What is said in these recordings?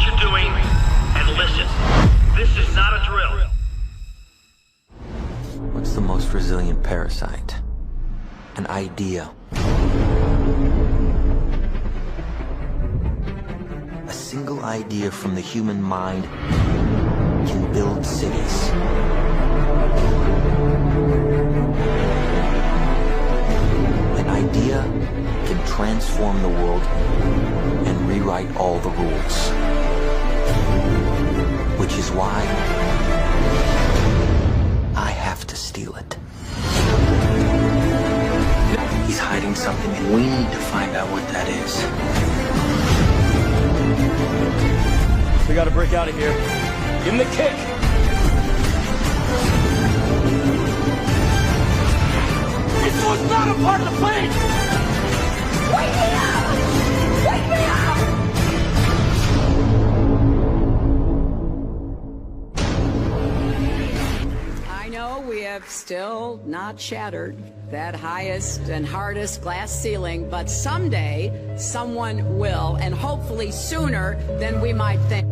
you're doing and listen. This is not a drill. What's the most resilient parasite? An idea. A single idea from the human mind can build cities. An idea can transform the world and rewrite all the rules. Which is why I have to steal it. He's hiding something, and we need to find out what that is. We gotta break out of here. Give him the kick! This was not a part of the plan! Wake me up! Wake me up! I know we have still not shattered that highest and hardest glass ceiling, but someday someone will, and hopefully sooner than we might think.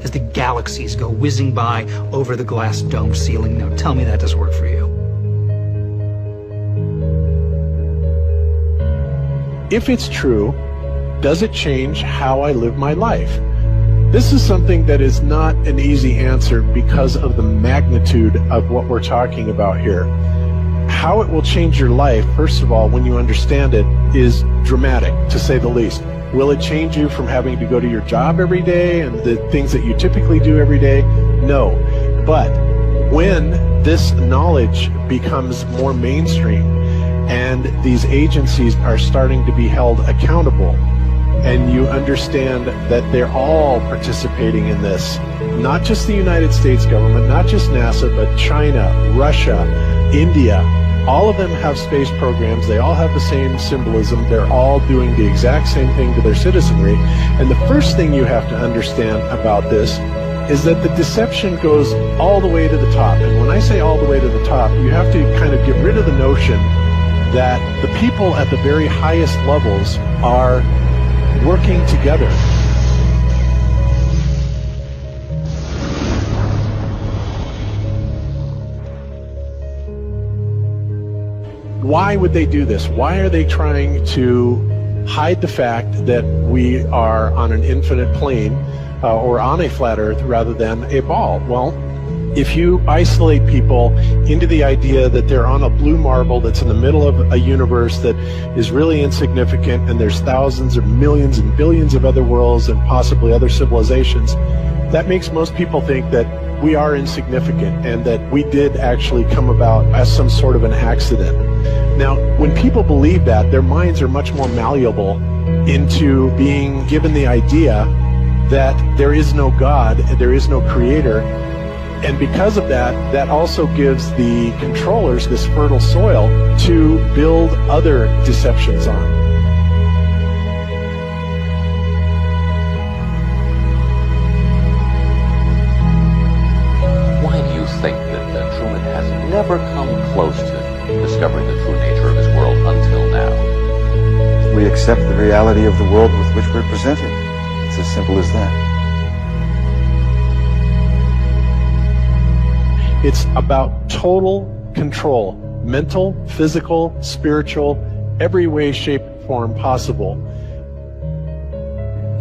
As the galaxies go whizzing by over the glass dome ceiling. Now tell me that doesn't work for you. If it's true, does it change how I live my life? This is something that is not an easy answer because of the magnitude of what we're talking about here. How it will change your life, first of all, when you understand it, is dramatic, to say the least. Will it change you from having to go to your job every day and the things that you typically do every day? No. But when this knowledge becomes more mainstream and these agencies are starting to be held accountable, and you understand that they're all participating in this, not just the United States government, not just NASA, but China, Russia, India, all of them have space programs. They all have the same symbolism. They're all doing the exact same thing to their citizenry. And the first thing you have to understand about this is that the deception goes all the way to the top. And when I say all the way to the top, you have to kind of get rid of the notion that the people at the very highest levels are working together. Why would they do this? Why are they trying to hide the fact that we are on an infinite plane or on a flat earth rather than a ball? Well, if you isolate people into the idea that they're on a blue marble that's in the middle of a universe that is really insignificant, and there's thousands or millions and billions of other worlds and possibly other civilizations, that makes most people think that we are insignificant and that we did actually come about as some sort of an accident. Now, when people believe that, their minds are much more malleable into being given the idea that there is no God, there is no creator. And because of that, that also gives the controllers this fertile soil to build other deceptions on. Why do you think that Truman has never come close to discovering the true nature of his world until now? We accept the reality of the world with which we're presented. It's as simple as that. It's about total control, mental, physical, spiritual, every way, shape, form possible.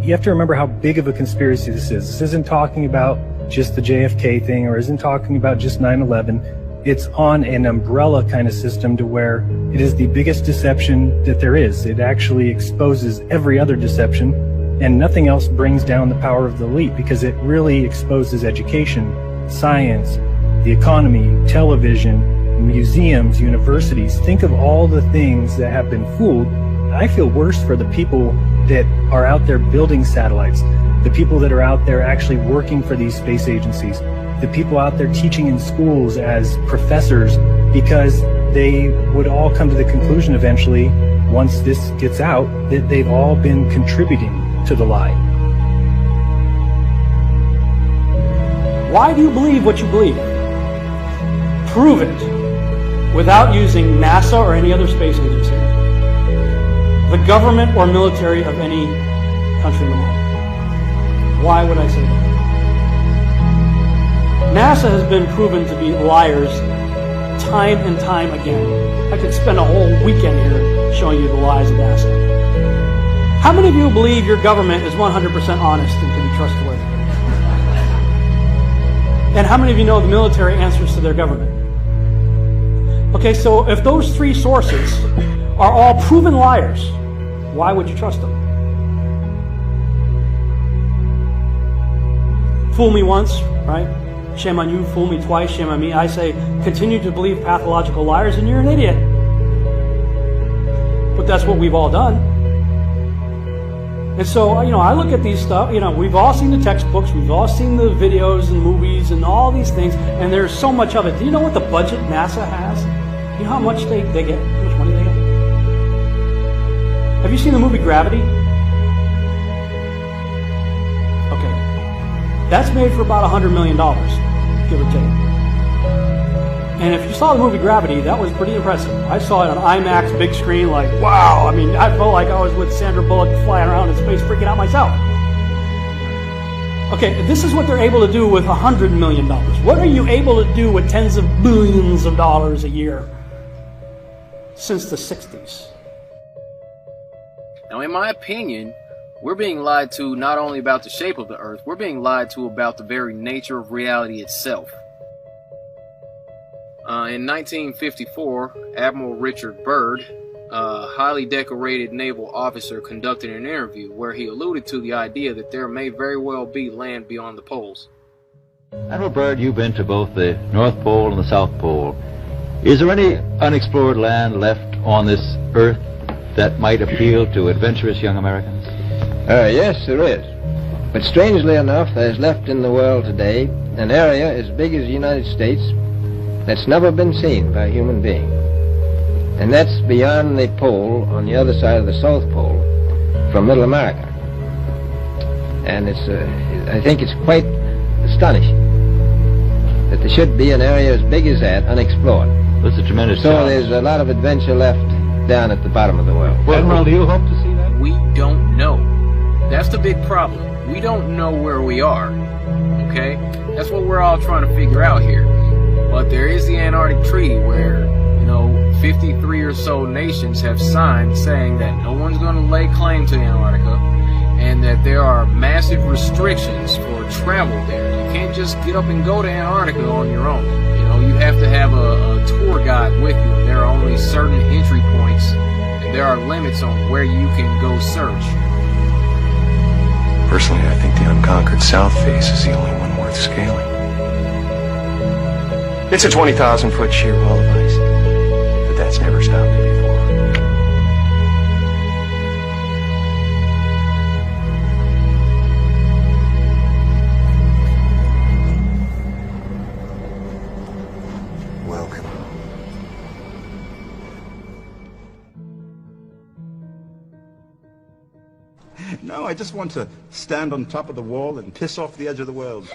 You have to remember how big of a conspiracy this is. This isn't talking about just the JFK thing, or isn't talking about just 9/11. It's on an umbrella kind of system to where it is the biggest deception that there is. It actually exposes every other deception, and nothing else brings down the power of the elite, because it really exposes education, science, the economy, television, museums, universities. Think of all the things that have been fooled. I feel worse for the people that are out there building satellites, the people that are out there actually working for these space agencies, the people out there teaching in schools as professors, because they would all come to the conclusion eventually, once this gets out, that they've all been contributing to the lie. Why do you believe what you believe? Prove it without using NASA or any other space agency. the government or military of any country in the world. Why would I say that? NASA has been proven to be liars time and time again. I could spend a whole weekend here showing you the lies of NASA. How many of you believe your government is 100% honest and can be trustworthy? And how many of you know the military answers to their government? Okay, so if those three sources are all proven liars, why would you trust them? Fool me once, right? Shame on you. Fool me twice, shame on me. I say, continue to believe pathological liars and you're an idiot. But that's what we've all done. And so, I look at these stuff, we've all seen the textbooks, we've all seen the videos and movies and all these things, and there's so much of it. Do you know what the budget NASA has? You know how much they get? How much money they get? Have you seen the movie Gravity? Okay. That's made for about $100 million, give or take. And if you saw the movie Gravity, that was pretty impressive. I saw it on IMAX, big screen, like, wow. I mean, I felt like I was with Sandra Bullock flying around in space, freaking out myself. Okay, this is what they're able to do with $100 million. What are you able to do with tens of billions of dollars a year since the 60s? Now, in my opinion, we're being lied to not only about the shape of the Earth, we're being lied to about the very nature of reality itself. In 1954, Admiral Richard Byrd, a highly decorated naval officer, conducted an interview where he alluded to the idea that there may very well be land beyond the poles. Admiral Byrd, you've been to both the North Pole and the South Pole. Is there any unexplored land left on this Earth that might appeal to adventurous young Americans? Yes, there is. But strangely enough, there's left in the world today an area as big as the United States that's never been seen by a human being. And that's beyond the pole, on the other side of the South Pole, from Middle America. And I think it's quite astonishing that there should be an area as big as that unexplored. That's a tremendous So challenge. there's a lot of adventure left down at the bottom of the world. Admiral, do you hope to see that? We don't know. That's the big problem. We don't know where we are. Okay? That's what we're all trying to figure out here. But there is the Antarctic Treaty where, 53 or so nations have signed saying that no one's going to lay claim to Antarctica and that there are massive restrictions for travel there. You can't just get up and go to Antarctica on your own. You have to have a tour guide with you, and there are only certain entry points, and there are limits on where you can go search. Personally, I think the unconquered South face is the only one worth scaling. It's a 20,000-foot sheer wall of ice, but that's never stopped me before. Welcome. No, I just want to stand on top of the wall and piss off the edge of the world.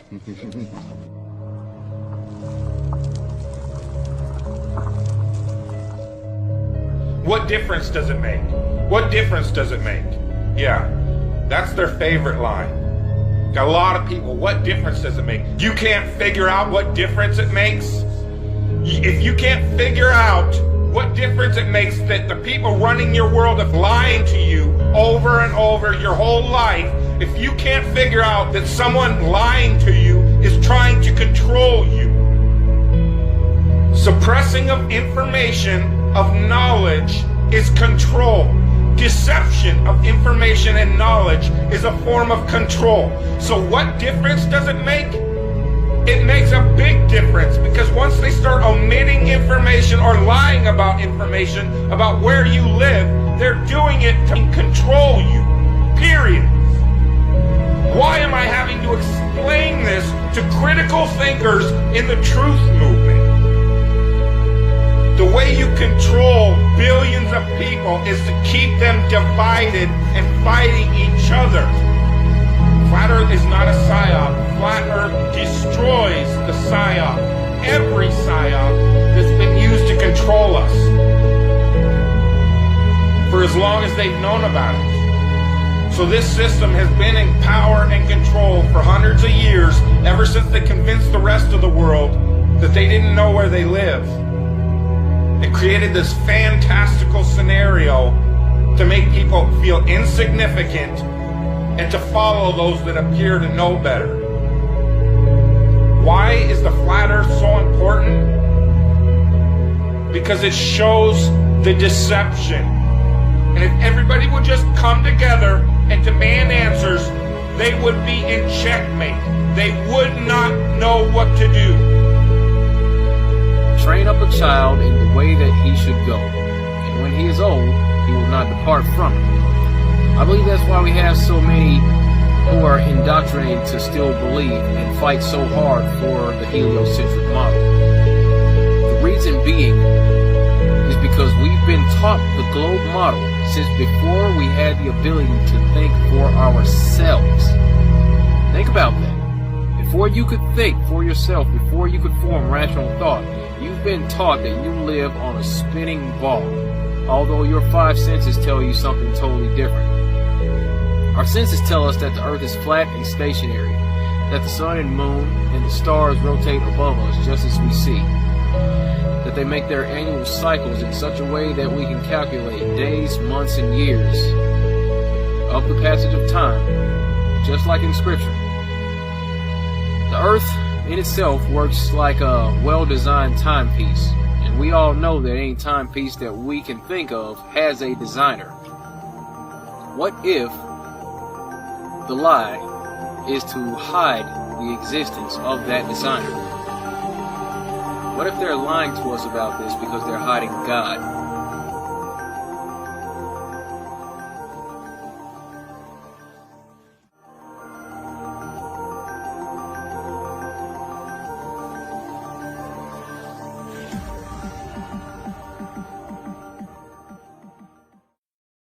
What difference does it make? What difference does it make? Yeah, that's their favorite line. Got a lot of people, what difference does it make? You can't figure out what difference it makes? If you can't figure out what difference it makes that the people running your world have lying to you over and over your whole life, if you can't figure out that someone lying to you is trying to control you, suppressing of information, of knowledge, is control. Deception of information and knowledge is a form of control. So what difference does it make? It makes a big difference, because once they start omitting information or lying about information about where you live, they're doing it to control you. Period. Why am I having to explain this to critical thinkers in the truth movement? The way you control billions of people is to keep them divided and fighting each other. Flat Earth is not a psyop. Flat Earth destroys the psyop. Every psyop that's been used to control us. For as as long as they've known about it. So this system has been in power and control for hundreds of years, ever since they convinced the rest of the world that they didn't know where they live. It created this fantastical scenario to make people feel insignificant and to follow those that appear to know better. Why is the flat earth so important? Because it shows the deception. And if everybody would just come together and demand answers, they would be in checkmate. They would not know what to do. Train up a child in the way that he should go, and when he is old, he will not depart from it. I believe that's why we have so many who are indoctrinated to still believe and fight so hard for the heliocentric model. The reason being is because we've been taught the globe model since before we had the ability to think for ourselves. Think about that. Before you could think for yourself, before you could form rational thought, you've been taught that you live on a spinning ball, although your five senses tell you something totally different. Our senses tell us that the earth is flat and stationary, that the sun and moon and the stars rotate above us just as we see, that they make their annual cycles in such a way that we can calculate days, months, and years of the passage of time, just like in Scripture. The earth in itself works like a well-designed timepiece, and we all know that any timepiece that we can think of has a designer. What if the lie is to hide the existence of that designer? What if they're lying to us about this because they're hiding God?